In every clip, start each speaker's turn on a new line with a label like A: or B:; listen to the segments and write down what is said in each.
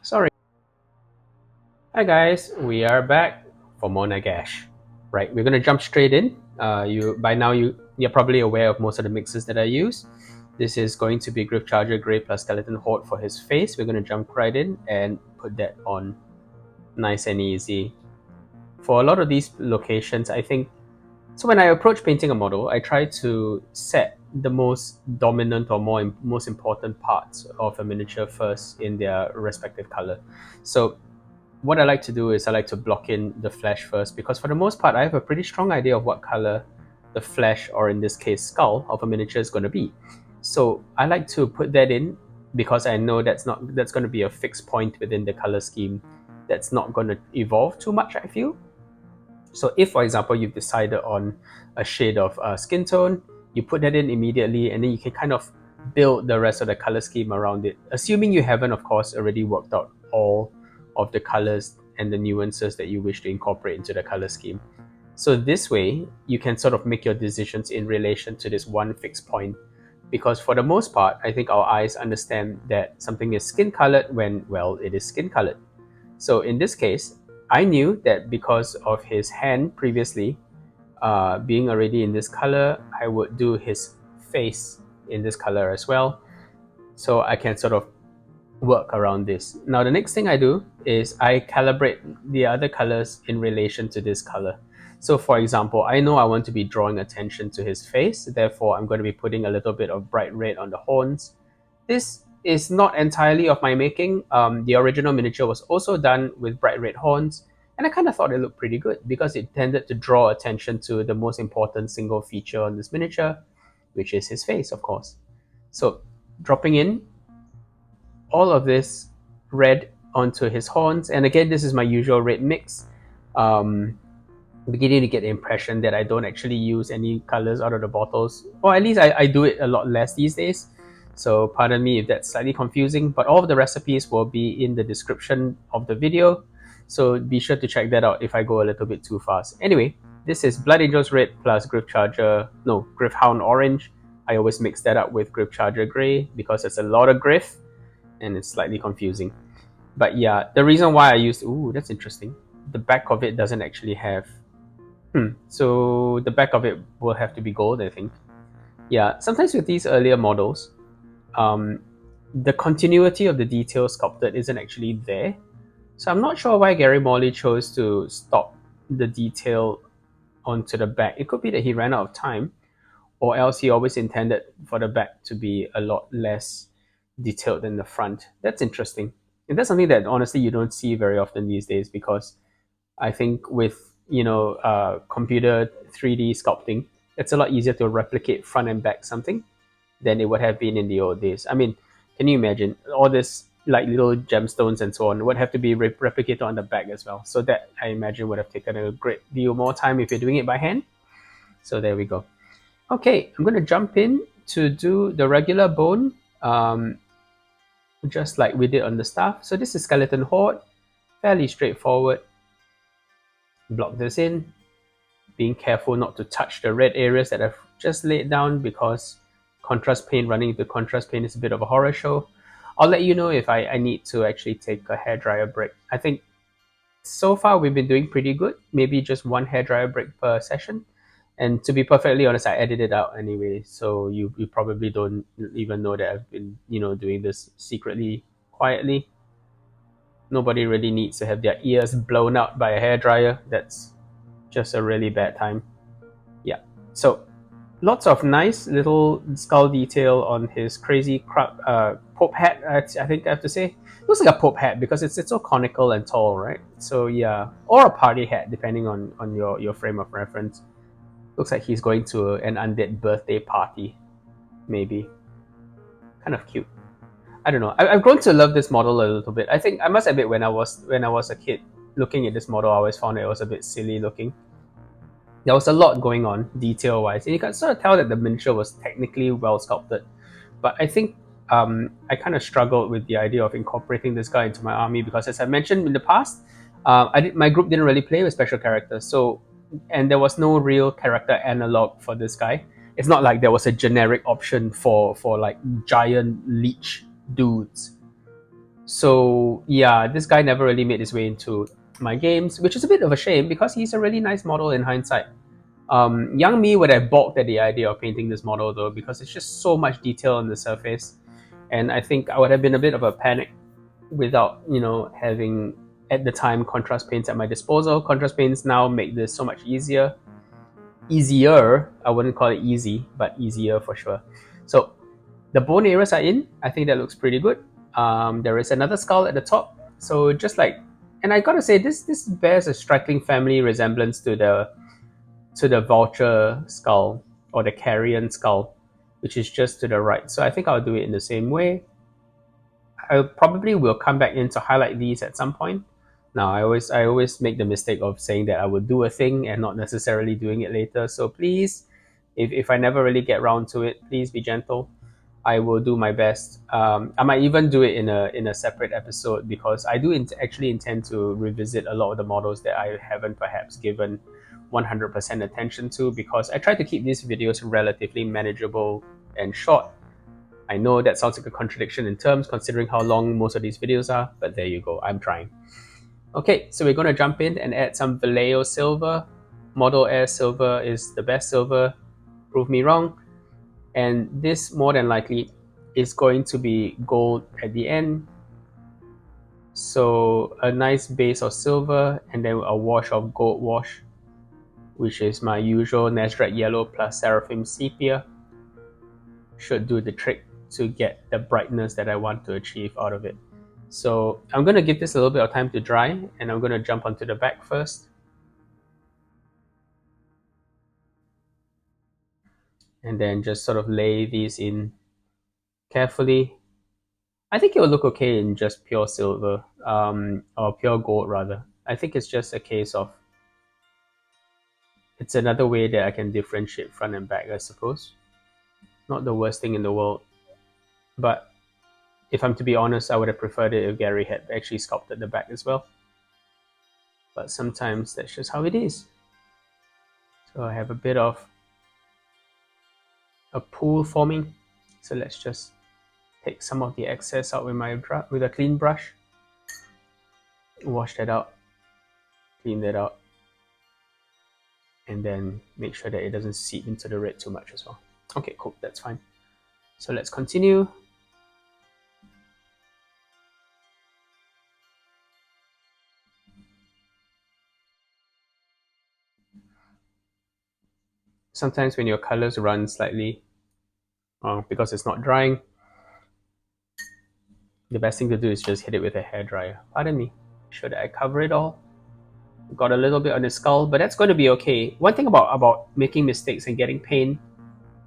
A: Sorry. Hi guys, we are back for more Nagash. Right, we're gonna jump straight in. You're probably aware of most of the mixes that I use. This is going to be Gryphcharger Grey plus Skeleton Horde for his face. We're gonna jump right in and put that on nice and easy. For a lot of these locations, I think so. When I approach painting a model, I try to set the most dominant or most important parts of a miniature first in their respective color. So what I like to do is I like to block in the flesh first, because for the most part I have a pretty strong idea of what color the flesh, or in this case skull, of a miniature is going to be. So I like to put that in because I know that's going to be a fixed point within the color scheme that's not going to evolve too much, I feel. So if, for example, you've decided on a shade of skin tone, you put that in immediately, and then you can kind of build the rest of the color scheme around it, assuming you haven't, of course, already worked out all of the colors and the nuances that you wish to incorporate into the color scheme. So this way, you can sort of make your decisions in relation to this one fixed point. Because for the most part, I think our eyes understand that something is skin colored when, well, it is skin colored. So in this case, I knew that because of his hand previously being already in this color, I would do his face in this color as well. So I can sort of work around this. Now the next thing I do is I calibrate the other colors in relation to this color. So for example, I know I want to be drawing attention to his face, therefore I'm going to be putting a little bit of bright red on the horns. This is not entirely of my making. The original miniature was also done with bright red horns, and I kind of thought it looked pretty good because it tended to draw attention to the most important single feature on this miniature, which is his face, of course. So dropping in all of this red onto his horns, and again, this is my usual red mix. Beginning to get the impression that I don't actually use any colors out of the bottles, or at least I do it a lot less these days. So pardon me if that's slightly confusing, but all of the recipes will be in the description of the video. So be sure to check that out if I go a little bit too fast. Anyway, this is Blood Angels Red plus Gryphhound Orange. I always mix that up with Gryphcharger Grey because it's a lot of Gryph and it's slightly confusing. But yeah, the reason why I used, ooh, that's interesting. The back of it doesn't actually have, so the back of it will have to be gold, I think. Yeah, sometimes with these earlier models, the continuity of the detail sculpted isn't actually there. So I'm not sure why Gary Morley chose to stop the detail onto the back. It could be that he ran out of time, or else he always intended for the back to be a lot less detailed than the front. That's interesting. And that's something that honestly you don't see very often these days, because I think with computer 3D sculpting, it's a lot easier to replicate front and back something than it would have been in the old days. I mean, can you imagine all this like little gemstones and so on would have to be replicated on the back as well? So that, I imagine, would have taken a great deal more time if you're doing it by hand. So there we go. Okay, I'm going to jump in to do the regular bone, just like we did on the staff. So this is Skeleton Horde, fairly straightforward. Block this in, being careful not to touch the red areas that I've just laid down, because contrast paint, running into contrast paint, is a bit of a horror show. I'll let you know if I need to actually take a hairdryer break. I think so far we've been doing pretty good, maybe just one hairdryer break per session. And to be perfectly honest, I edited it out anyway, so you probably don't even know that I've been doing this secretly, quietly. Nobody really needs to have their ears blown out by a hairdryer. That's just a really bad time. Yeah. So lots of nice little skull detail on his crazy Pope hat. I think I have to say, it looks like a Pope hat because it's so conical and tall, right? So yeah, or a party hat depending on your frame of reference. Looks like he's going to an undead birthday party, maybe. Kind of cute. I don't know. I've grown to love this model a little bit. I think I must admit, when I was a kid, looking at this model, I always found it was a bit silly looking. There was a lot going on detail wise, and you can sort of tell that the miniature was technically well sculpted. But I think I kind of struggled with the idea of incorporating this guy into my army, because, as I mentioned in the past, my group didn't really play with special characters, and there was no real character analog for this guy. It's not like there was a generic option for like giant leech dudes. So yeah, this guy never really made his way into my games, which is a bit of a shame because he's a really nice model in hindsight. Young me would have balked at the idea of painting this model though, because it's just so much detail on the surface, and I think I would have been a bit of a panic without having at the time contrast paints at my disposal. Contrast paints now make this so much easier. I wouldn't call it easy, but easier for sure. So the bone areas are in. I think that looks pretty good. There is another skull at the top. So just like, and I gotta say, this bears a striking family resemblance to the vulture skull or the carrion skull, which is just to the right. So I think I'll do it in the same way. I probably will come back in to highlight these at some point. Now I always make the mistake of saying that I would do a thing and not necessarily doing it later. So please, if I never really get around to it, please be gentle. I will do my best. I might even do it in a separate episode because I do actually intend to revisit a lot of the models that I haven't perhaps given 100% attention to, because I try to keep these videos relatively manageable and short. I know that sounds like a contradiction in terms considering how long most of these videos are, but there you go, I'm trying. Okay, so we're going to jump in and add some Vallejo silver. Model Air silver is the best silver, prove me wrong. And this more than likely is going to be gold at the end. So a nice base of silver and then a wash of gold wash, which is my usual Nazdreg yellow plus Seraphim Sepia. Should do the trick to get the brightness that I want to achieve out of it. So I'm going to give this a little bit of time to dry, and I'm going to jump onto the back first. And then just sort of lay these in carefully. I think it will look okay in just pure silver, or pure gold rather. I think it's just a case of, it's another way that I can differentiate front and back, I suppose. Not the worst thing in the world, but if I'm to be honest, I would have preferred it if Gary had actually sculpted the back as well. But sometimes that's just how it is. So I have a bit of a pool forming. So let's just take some of the excess out with a clean brush. Wash that out, clean that out, and then make sure that it doesn't seep into the red too much as well. Okay, cool, that's fine. So let's continue. Sometimes when your colors run slightly, because it's not drying, the best thing to do is just hit it with a hairdryer. Pardon me. Make sure that I cover it all. Got a little bit on the skull, but that's going to be okay. One thing about making mistakes and getting paint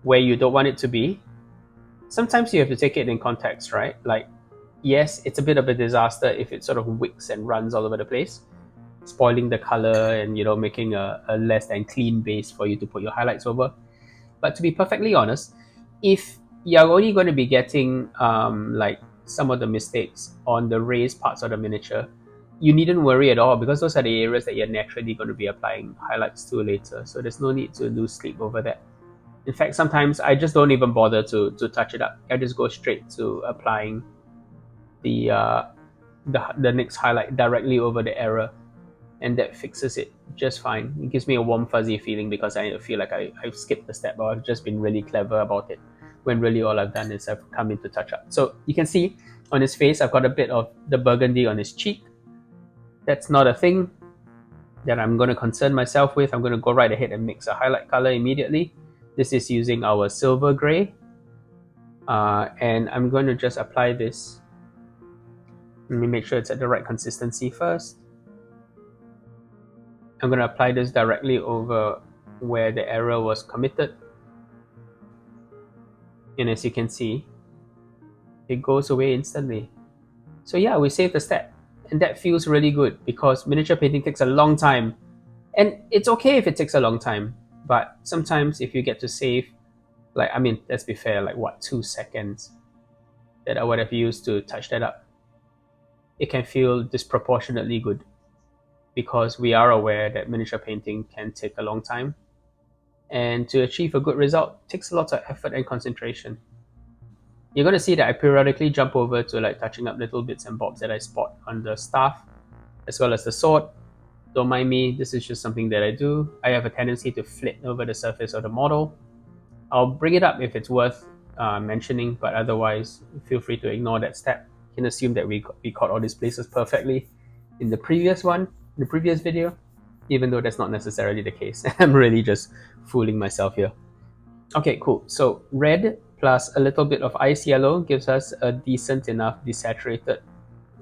A: where you don't want it to be, sometimes you have to take it in context, right? Like, yes, it's a bit of a disaster if it sort of wicks and runs all over the place, spoiling the color and making a less than clean base for you to put your highlights over. But to be perfectly honest, if you're only going to be getting like some of the mistakes on the raised parts of the miniature, you needn't worry at all, because those are the areas that you're naturally going to be applying highlights to later. So there's no need to lose sleep over that. In fact, sometimes I just don't even bother to touch it up. I just go straight to applying the next highlight directly over the error, and that fixes it just fine. It gives me a warm fuzzy feeling because I feel like I've skipped a step, or I've just been really clever about it, when really all I've done is I've come in to touch up. So you can see on his face I've got a bit of the burgundy on his cheek. That's not a thing that I'm going to concern myself with. I'm going to go right ahead and mix a highlight color immediately. This is using our silver gray, and I'm going to just apply this. Let me make sure it's at the right consistency first. I'm going to apply this directly over where the error was committed, and as you can see, it goes away instantly. So yeah, we saved a step, and that feels really good, because miniature painting takes a long time, and it's okay if it takes a long time, but sometimes if you get to save, like, I mean, let's be fair, like what, 2 seconds that I would have used to touch that up, it can feel disproportionately good, because we are aware that miniature painting can take a long time, and to achieve a good result takes a lot of effort and concentration. You're going to see that I periodically jump over to like touching up little bits and bobs that I spot on the staff, as well as the sword. Don't mind me, this is just something that I do. I have a tendency to flit over the surface of the model. I'll bring it up if it's worth mentioning, but otherwise, feel free to ignore that step. You can assume that we caught all these places perfectly in the previous video, even though that's not necessarily the case. I'm really just fooling myself here. Okay, cool. So red plus a little bit of ice yellow gives us a decent enough desaturated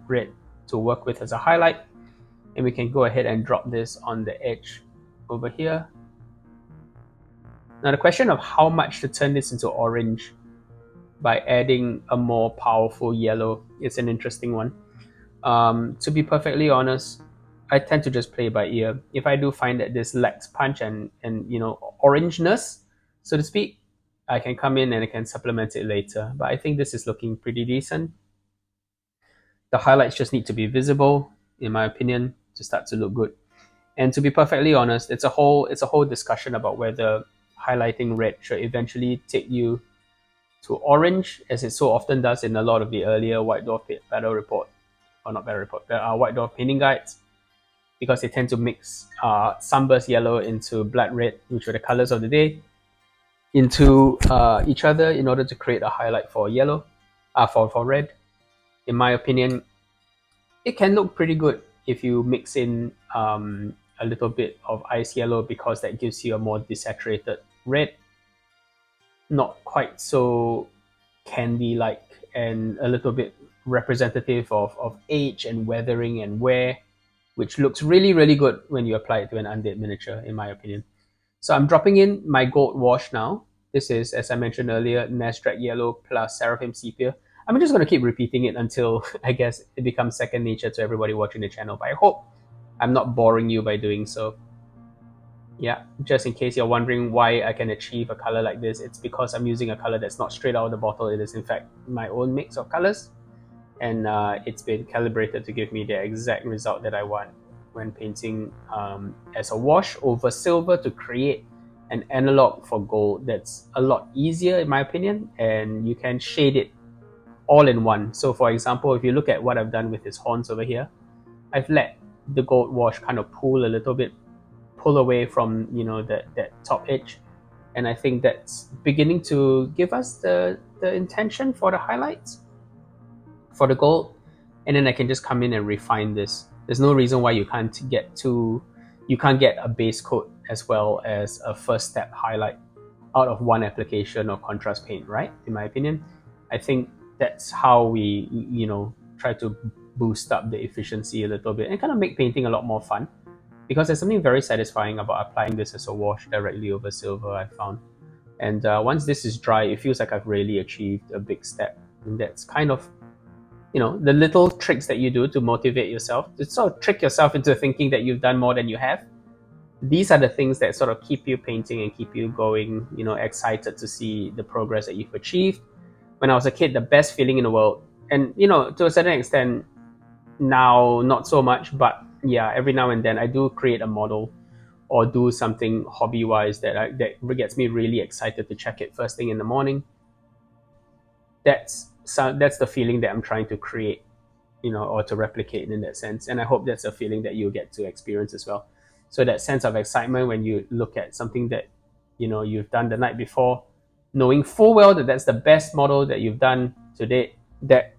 A: red to work with as a highlight. And we can go ahead and drop this on the edge over here. Now the question of how much to turn this into orange by adding a more powerful yellow is an interesting one. To be perfectly honest, I tend to just play by ear. If I do find that this lacks punch and orangeness, so to speak, I can come in and I can supplement it later. But I think this is looking pretty decent. The highlights just need to be visible, in my opinion, to start to look good. And to be perfectly honest, it's a whole discussion about whether highlighting red should eventually take you to orange, as it so often does in a lot of the earlier White Dwarf battle report, or not battle report, White Dwarf painting guides, because they tend to mix sunburst yellow into blood red, which are the colors of the day, into each other in order to create a highlight for yellow, for red. In my opinion, it can look pretty good if you mix in a little bit of ice yellow, because that gives you a more desaturated red, not quite so candy-like, and a little bit representative of age and weathering and wear, which looks really, really good when you apply it to an undead miniature, in my opinion. So I'm dropping in my gold wash now. This is, as I mentioned earlier, Nazdreg Yellow plus Seraphim Sepia. I'm just going to keep repeating it until I guess it becomes second nature to everybody watching the channel. But I hope I'm not boring you by doing so. Yeah, just in case you're wondering why I can achieve a color like this, it's because I'm using a color that's not straight out of the bottle. It is in fact my own mix of colors, and it's been calibrated to give me the exact result that I want when painting as a wash over silver to create an analog for gold that's a lot easier, in my opinion, and you can shade it all in one. So for example, if you look at what I've done with his horns over here, I've let the gold wash kind of pull a little bit, pull away from that top edge, and I think that's beginning to give us the intention for the highlights for the gold. And then I can just come in and refine this. There's no reason why you can't get a base coat as well as a first step highlight out of one application of contrast paint, right? In my opinion, I think that's how we try to boost up the efficiency a little bit and kind of make painting a lot more fun, because there's something very satisfying about applying this as a wash directly over silver, I found. And once this is dry, it feels like I've really achieved a big step. And that's kind of the little tricks that you do to motivate yourself, to sort of trick yourself into thinking that you've done more than you have. These are the things that sort of keep you painting and keep you going, excited to see the progress that you've achieved. When I was a kid, the best feeling in the world, and to a certain extent now not so much, but yeah, every now and then I do create a model or do something hobby-wise that gets me really excited to check it first thing in the morning. That's the feeling that I'm trying to create, or to replicate in that sense. And I hope that's a feeling that you'll get to experience as well. So that sense of excitement when you look at something that you've done the night before, knowing full well that that's the best model that you've done to date, that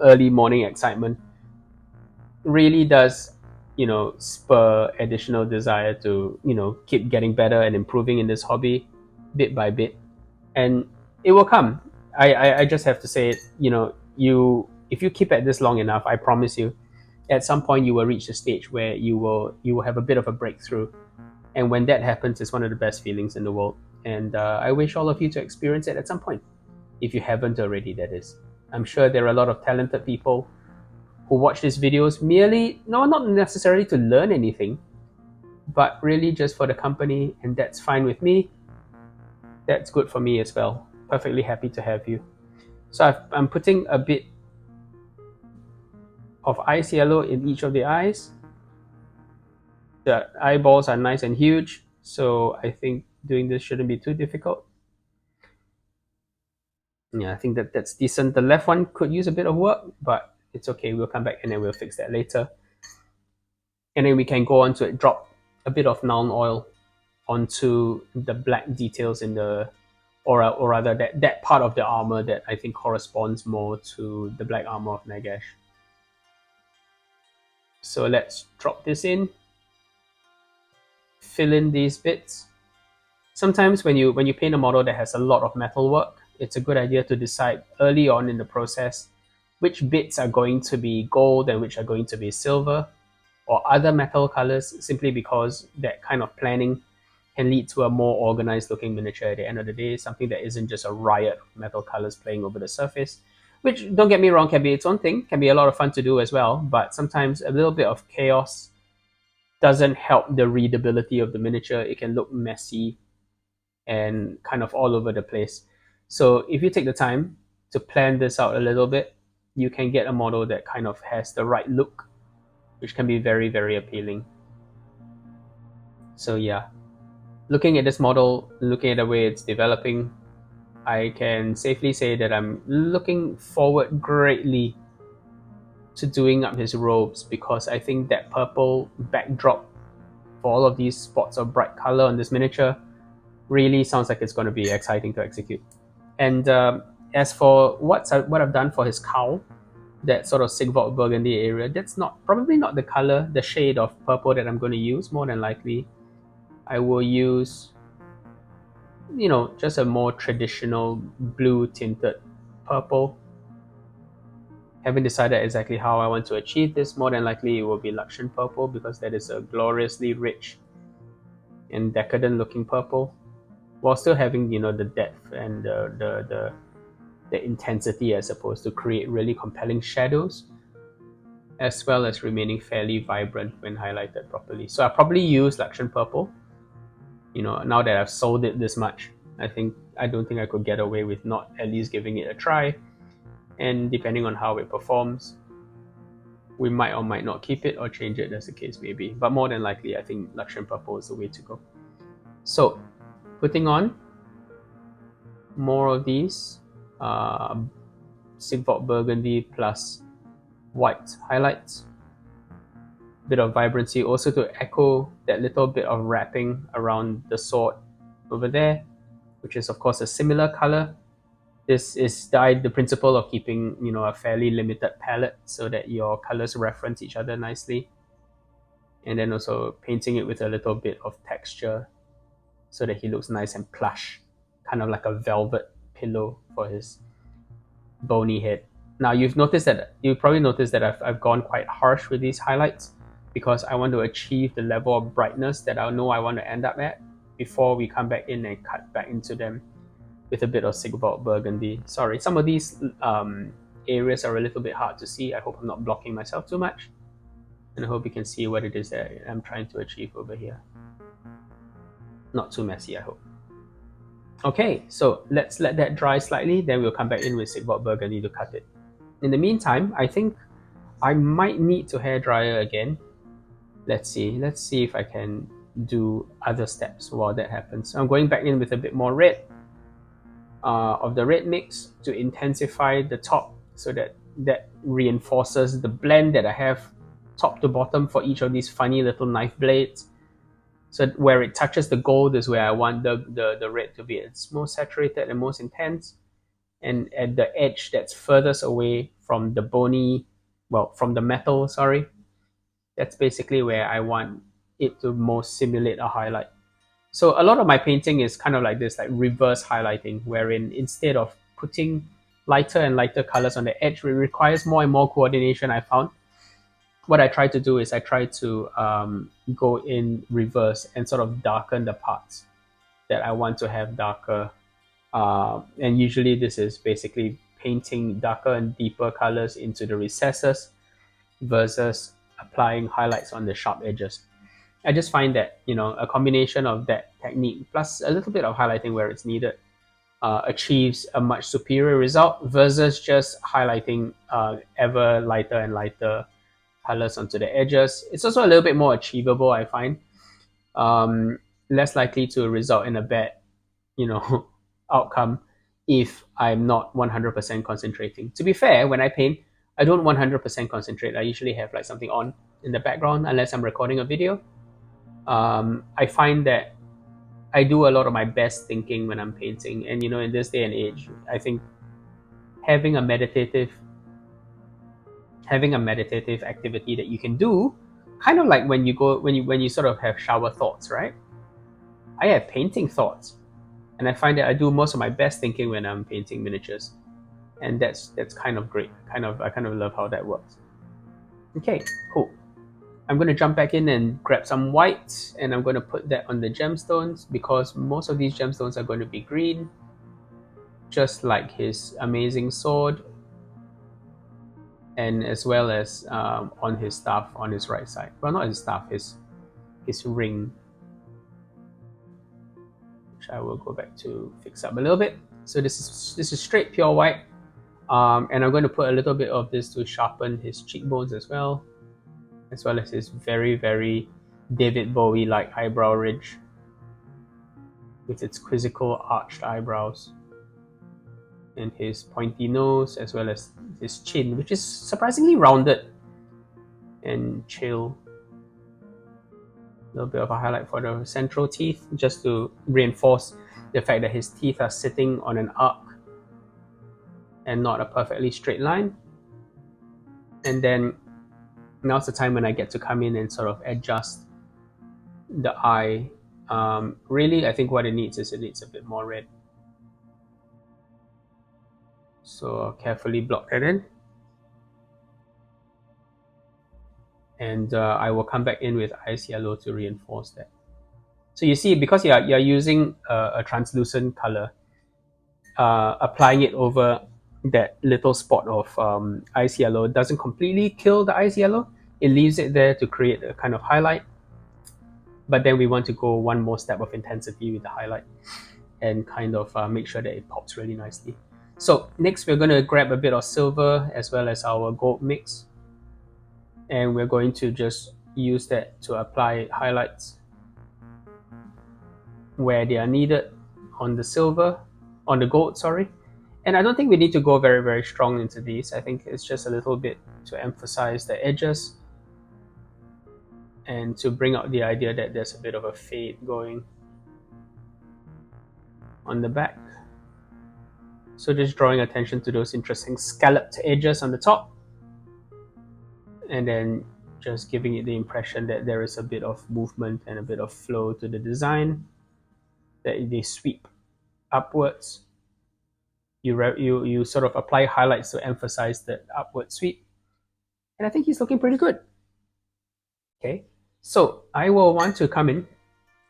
A: early morning excitement really does spur additional desire to keep getting better and improving in this hobby bit by bit. And it will come. I just have to say it, if you keep at this long enough, I promise you at some point you will reach a stage where you will have a bit of a breakthrough. And when that happens, it's one of the best feelings in the world. And I wish all of you to experience it at some point, if you haven't already, that is. I'm sure there are a lot of talented people who watch these videos merely, no, not necessarily to learn anything, but really just for the company, and that's fine with me. That's good for me as well. Perfectly happy to have you. So I'm putting a bit of ice yellow in each of the eyes. The eyeballs are nice and huge, so I think doing this shouldn't be too difficult. Yeah, I think that's decent. The left one could use a bit of work, but it's okay. We'll come back and then we'll fix that later. And then we can go on to it, drop a bit of Nuln Oil onto the black details in the, or rather that part of the armor that I think corresponds more to the black armor of Nagash. So let's drop this in, fill in these bits. Sometimes when you paint a model that has a lot of metal work, it's a good idea to decide early on in the process which bits are going to be gold and which are going to be silver or other metal colors, simply because that kind of planning can lead to a more organized looking miniature at the end of the day, something that isn't just a riot of metal colors playing over the surface, which, don't get me wrong, can be its own thing, can be a lot of fun to do as well, but sometimes a little bit of chaos doesn't help the readability of the miniature. It can look messy and kind of all over the place. So if you take the time to plan this out a little bit, you can get a model that kind of has the right look, which can be very, very appealing. So yeah, looking at this model, looking at the way it's developing, I can safely say that I'm looking forward greatly to doing up his robes, because I think that purple backdrop for all of these spots of bright color on this miniature really sounds like it's going to be exciting to execute. And as for what I've done for his cowl, that sort of Sigvald burgundy area, that's probably not the color, the shade of purple that I'm going to use. More than likely, I will use, just a more traditional blue tinted purple. Haven't decided exactly how I want to achieve this. More than likely, it will be Luxion purple, because that is a gloriously rich and decadent looking purple, while still having the depth and the intensity, I suppose, to create really compelling shadows, as well as remaining fairly vibrant when highlighted properly. So I probably use Luxion purple. Now that I've sold it this much, I don't think I could get away with not at least giving it a try. And depending on how it performs, we might or might not keep it or change it, as the case may be. But more than likely, I think Luxion purple is the way to go. So, putting on more of these Sigvald burgundy plus white highlights, bit of vibrancy, also to echo that little bit of wrapping around the sword over there, which is of course a similar color. This is the principle of keeping a fairly limited palette so that your colors reference each other nicely, and then also painting it with a little bit of texture so that he looks nice and plush, kind of like a velvet pillow for his bony head. Now you probably noticed that I've gone quite harsh with these highlights, because I want to achieve the level of brightness that I know I want to end up at before we come back in and cut back into them with a bit of Sigvald burgundy. Sorry, some of these areas are a little bit hard to see. I hope I'm not blocking myself too much, and I hope you can see what it is that I'm trying to achieve over here. Not too messy, I hope. Okay, so let's let that dry slightly, then we'll come back in with Sigvald burgundy to cut it. In the meantime, I think I might need to hairdryer again. Let's see if I can do other steps while that happens. So I'm going back in with a bit more red of the red mix to intensify the top, so that reinforces the blend that I have top to bottom for each of these funny little knife blades. So where it touches the gold is where I want the red to be its most saturated and most intense. And at the edge that's furthest away from from the metal, sorry, that's basically where I want it to most simulate a highlight. So a lot of my painting is kind of like this, like reverse highlighting, wherein instead of putting lighter and lighter colors on the edge, it requires more and more coordination, I found. What I try to do is I try to go in reverse and sort of darken the parts that I want to have darker. And usually this is basically painting darker and deeper colors into the recesses versus applying highlights on the sharp edges. I just find that a combination of that technique plus a little bit of highlighting where it's needed achieves a much superior result versus just highlighting ever lighter and lighter colors onto the edges. It's also a little bit more achievable, I find. Less likely to result in a bad, outcome if I'm not 100% concentrating. To be fair, when I paint, I don't 100% concentrate. I usually have like something on in the background unless I'm recording a video. I find that I do a lot of my best thinking when I'm painting, and in this day and age, I think having a meditative activity that you can do, kind of like when you sort of have shower thoughts, right? I have painting thoughts, and I find that I do most of my best thinking when I'm painting miniatures, and that's kind of great. I kind of love how that works. Okay, cool. I'm going to jump back in and grab some white, and I'm going to put that on the gemstones because most of these gemstones are going to be green, just like his amazing sword, and as well as on his staff on his right side. Well, not his staff, his ring, which I will go back to fix up a little bit. So this is straight pure white, and I'm going to put a little bit of this to sharpen his cheekbones as well as his very, very David Bowie-like eyebrow ridge with its quizzical arched eyebrows, and his pointy nose, as well as his chin, which is surprisingly rounded and chill. A little bit of a highlight for the central teeth, just to reinforce the fact that his teeth are sitting on an arc and not a perfectly straight line. And then now's the time when I get to come in and sort of adjust the eye. Really, I think what it needs is a bit more red. So I'll carefully block that in. And I will come back in with ice yellow to reinforce that. So you see, because you're using a translucent color, applying it over that little spot of ice yellow doesn't completely kill the ice yellow. It leaves it there to create a kind of highlight. But then we want to go one more step of intensity with the highlight and kind of make sure that it pops really nicely. So next we're going to grab a bit of silver as well as our gold mix, and we're going to just use that to apply highlights where they are needed on the gold, sorry. And I don't think we need to go very, very strong into these. I think it's just a little bit to emphasize the edges and to bring out the idea that there's a bit of a fade going on the back. So just drawing attention to those interesting scalloped edges on the top, and then just giving it the impression that there is a bit of movement and a bit of flow to the design, that they sweep upwards. You sort of apply highlights to emphasize that upward sweep, and I think he's looking pretty good. Okay, so I will want to come in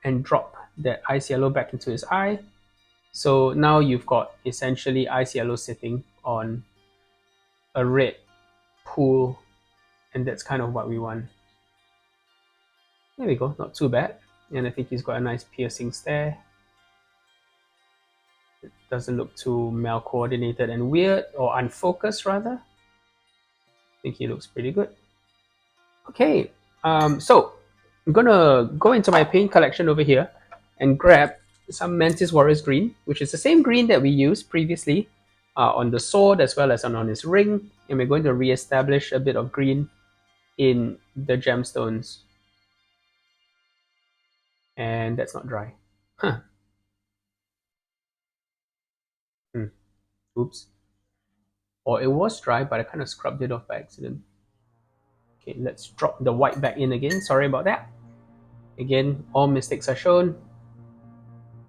A: and drop that ice yellow back into his eye. So now you've got essentially ice yellow sitting on a red pool, and that's kind of what we want. There we go, not too bad. And I think he's got a nice piercing stare. It doesn't look too mal-coordinated and weird, or unfocused rather. I think he looks pretty good. Okay, so I'm gonna go into my paint collection over here and grab some Mantis Warriors green, which is the same green that we used previously on the sword as well as on his ring, and we're going to re-establish a bit of green in the gemstones. And that's not dry. Huh. Oops. Or it was dry, but I kind of scrubbed it off by accident. Okay, let's drop the white back in again. Sorry about that. Again, all mistakes are shown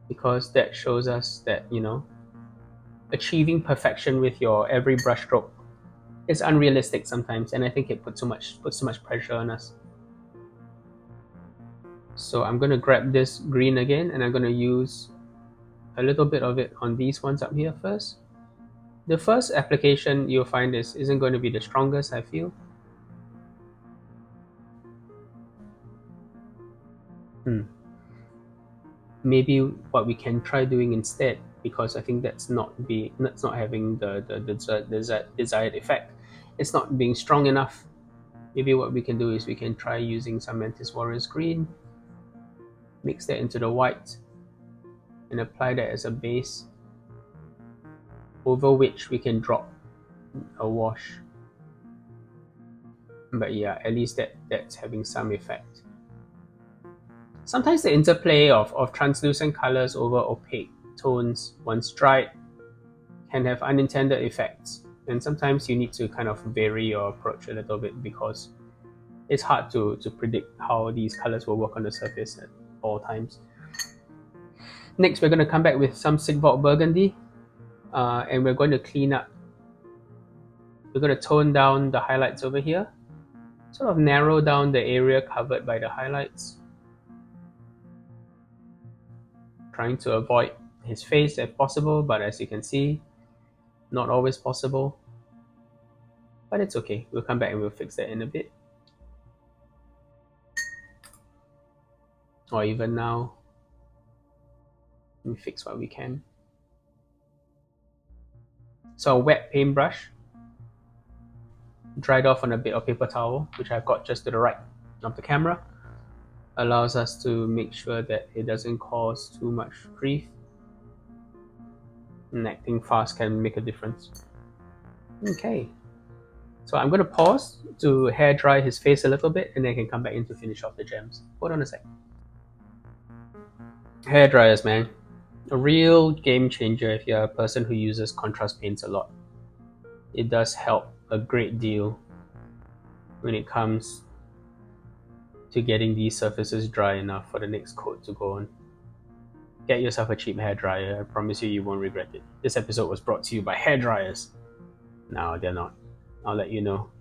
A: because that shows us that, achieving perfection with your every brushstroke is unrealistic sometimes, and I think it puts too much pressure on us. So I'm going to grab this green again, and I'm going to use a little bit of it on these ones up here first. The first application you'll find isn't going to be the strongest, I feel. Maybe what we can try doing instead, because I think that's not having the desired effect. It's not being strong enough. Maybe what we can do is we can try using some Mantis Warriors green, mix that into the white, and apply that as a base. over which we can drop a wash. But yeah, at least that's having some effect. Sometimes the interplay of translucent colors over opaque tones, once dried, can have unintended effects. And sometimes you need to kind of vary your approach a little bit because it's hard to predict how these colors will work on the surface at all times. Next, we're going to come back with some Sigvald Burgundy, and we're going to clean up. We're going to tone down the highlights over here, sort of narrow down the area covered by the highlights, trying to avoid his face if possible, but as you can see, not always possible. But it's okay, we'll come back and we'll fix that in a bit. Or even now, we fix what we can. So a wet paintbrush, dried off on a bit of paper towel, which I've got just to the right of the camera, allows us to make sure that it doesn't cause too much grief. And acting fast can make a difference. Okay, so I'm going to pause to hair dry his face a little bit, and then I can come back in to finish off the gems. Hold on a sec. Hair dryers, man. A real game changer if you're a person who uses contrast paints a lot. It does help a great deal when it comes to getting these surfaces dry enough for the next coat to go on. Get yourself a cheap hair dryer. I promise you won't regret it. This episode was brought to you by hair dryers. No, they're not. I'll let you know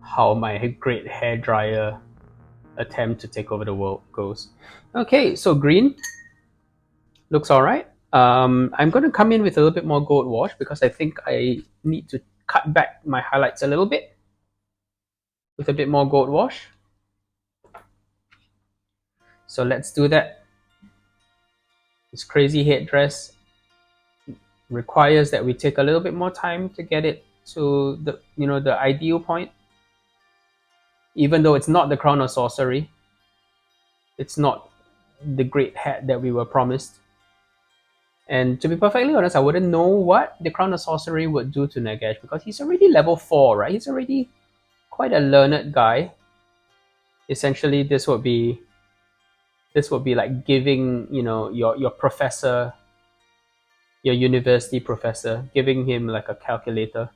A: how my great hair dryer attempt to take over the world goes. Okay, so green looks all right. I'm going to come in with a little bit more gold wash because I think I need to cut back my highlights a little bit with a bit more gold wash. So let's do that. This crazy headdress requires that we take a little bit more time to get it to the ideal point. Even though it's not the crown of sorcery, it's not the great hat that we were promised. And to be perfectly honest, I wouldn't know what the crown of sorcery would do to Nagash because he's already level 4, right? He's already quite a learned guy. Essentially, this would be like giving your professor, your university professor, giving him like a calculator.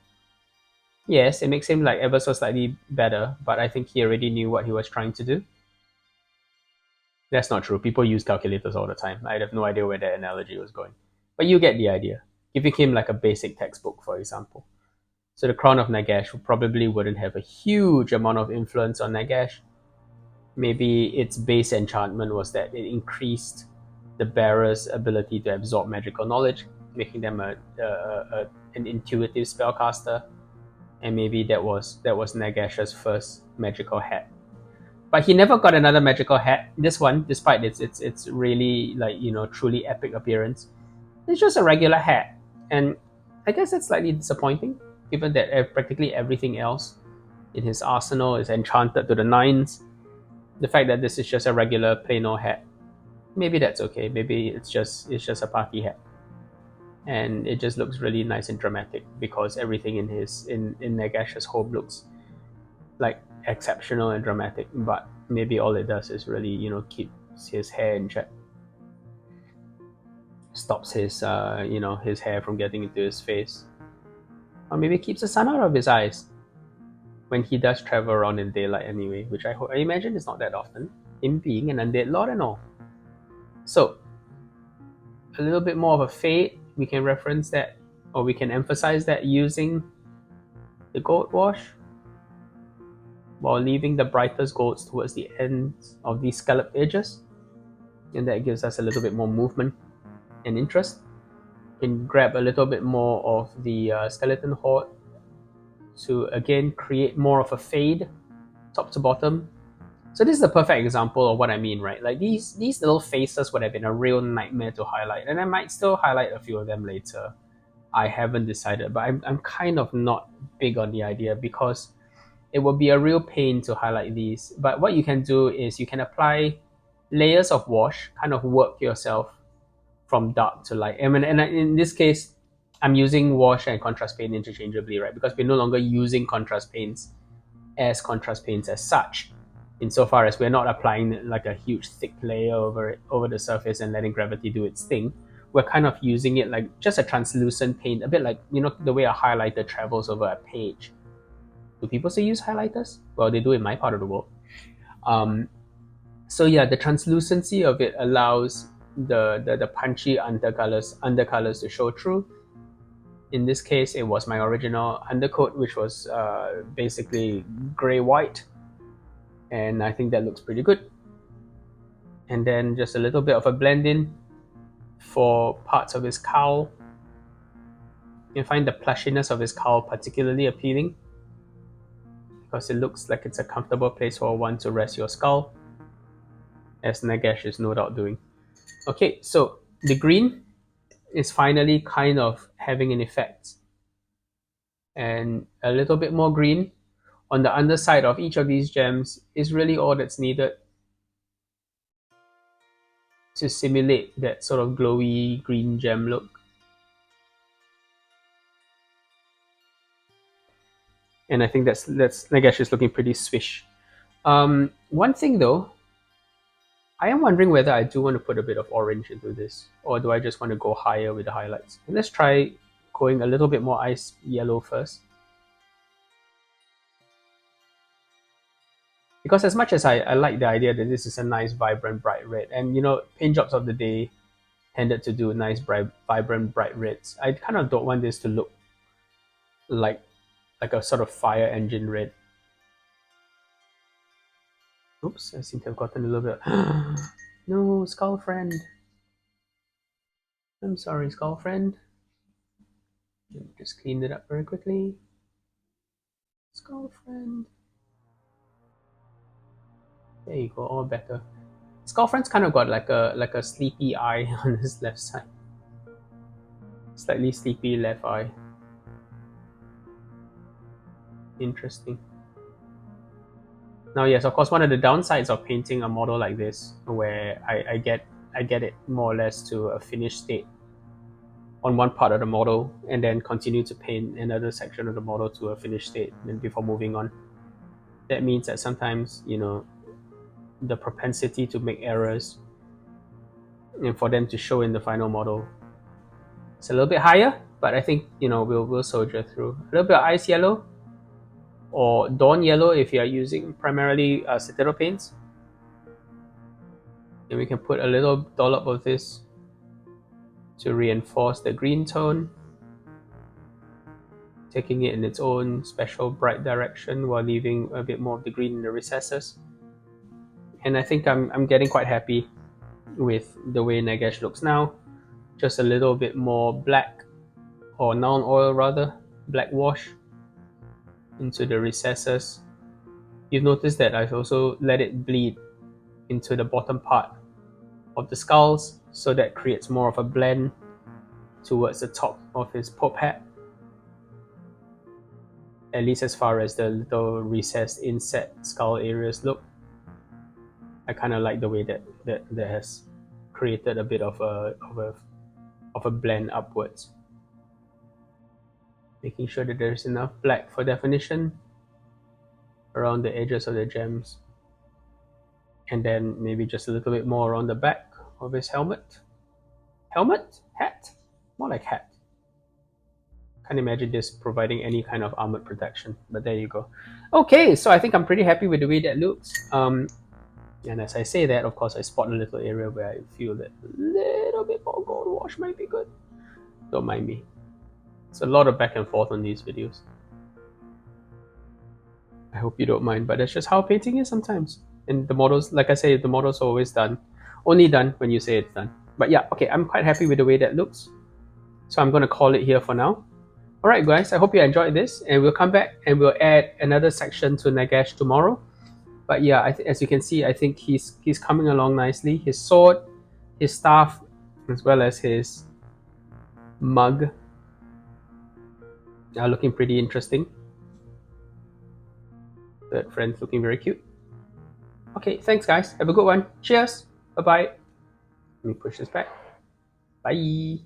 A: Yes, it makes him like ever so slightly better, but I think he already knew what he was trying to do. That's not true. People use calculators all the time. I have no idea where that analogy was going. But you get the idea. Giving him like a basic textbook, for example. So the Crown of Nagash probably wouldn't have a huge amount of influence on Nagash. Maybe its base enchantment was that it increased the bearer's ability to absorb magical knowledge, making them an intuitive spellcaster. And maybe that was Nagash's first magical hat. But he never got another magical hat. This one, despite its really truly epic appearance, it's just a regular hat. And I guess that's slightly disappointing, given that practically everything else in his arsenal is enchanted to the nines. The fact that this is just a regular plain old hat, maybe that's okay. Maybe it's just a party hat. And it just looks really nice and dramatic because everything in Nagash's home looks like exceptional and dramatic, but maybe all it does is really keeps his hair in check, stops his his hair from getting into his face, or maybe keeps the sun out of his eyes when he does travel around in daylight anyway, which I imagine is not that often, him being an undead lord and all. So a little bit more of a fade, we can reference that, or we can emphasize that using the gold wash while leaving the brightest golds towards the ends of these scalloped edges, and that gives us a little bit more movement and interest. We can grab a little bit more of the skeleton horde to again create more of a fade top to bottom. So this is a perfect example of what I mean, right? Like these little faces would have been a real nightmare to highlight, and I might still highlight a few of them later. I haven't decided, but I'm kind of not big on the idea because it will be a real pain to highlight these. But what you can do is you can apply layers of wash, kind of work yourself from dark to light. And in this case, I'm using wash and contrast paint interchangeably, right? Because we're no longer using contrast paints as such, insofar as we're not applying like a huge thick layer over the surface and letting gravity do its thing. We're kind of using it like just a translucent paint, a bit like, you know, the way a highlighter travels over a page. Do people still use highlighters? Well, they do in my part of the world. So yeah, the translucency of it allows the punchy undercolors to show through. In this case, it was my original undercoat, which was basically gray-white, and I think that looks pretty good. And then just a little bit of a blend in for parts of his cowl. You can find the plushiness of his cowl particularly appealing, because it looks like it's a comfortable place for one to rest your skull, as Nagash is no doubt doing. Okay, so the green is finally kind of having an effect, and a little bit more green on the underside of each of these gems is really all that's needed to simulate that sort of glowy green gem look. And I think that's Nagash is looking pretty swish. One thing though, I am wondering whether I do want to put a bit of orange into this, or do I just want to go higher with the highlights? And let's try going a little bit more ice yellow first. Because as much as I like the idea that this is a nice, vibrant, bright red, and you know, paint jobs of the day tended to do nice, bright, vibrant, bright reds, I kind of don't want this to look like a sort of fire engine red. Oops, I seem to have gotten a little bit. No, Skull Friend. I'm sorry, Skull Friend. Just cleaned it up very quickly. Skull Friend. There you go, all better. Skull Friend's kind of got like a sleepy eye on his left side. Slightly sleepy left eye. Interesting. Now, yes, of course, one of the downsides of painting a model like this, where I get it more or less to a finished state on one part of the model, and then continue to paint another section of the model to a finished state, and before moving on. That means that sometimes, you know, the propensity to make errors and for them to show in the final model, it's a little bit higher, but I think, you know, we'll soldier through. A little bit of ice yellow or dawn yellow if you are using primarily Citadel paints. And we can put a little dollop of this to reinforce the green tone, taking it in its own special bright direction while leaving a bit more of the green in the recesses. And I think I'm getting quite happy with the way Nagash looks now. Just a little bit more black, or non-oil rather, black wash into the recesses. You've noticed that I've also let it bleed into the bottom part of the skulls, so that creates more of a blend towards the top of his pope hat. At least as far as the little recessed inset skull areas look. I kind of like the way that has created a bit of a blend upwards. Making sure that there's enough black for definition around the edges of the gems. And then maybe just a little bit more around the back of his helmet. Helmet? Hat? More like hat. Can't imagine this providing any kind of armored protection, but there you go. Okay, so I think I'm pretty happy with the way that looks. And as I say that, of course, I spot a little area where I feel that a little bit more gold wash might be good. Don't mind me. It's a lot of back and forth on these videos. I hope you don't mind, but that's just how painting is sometimes. And the models, like I say, the models are always done. Only done when you say it's done. But yeah, okay, I'm quite happy with the way that looks. So I'm going to call it here for now. Alright guys, I hope you enjoyed this, and we'll come back and we'll add another section to Nagash tomorrow. But yeah, as you can see, I think he's coming along nicely. His sword, his staff, as well as his mug are looking pretty interesting. Third friend's looking very cute. Okay, thanks guys. Have a good one. Cheers. Bye-bye. Let me push this back. Bye.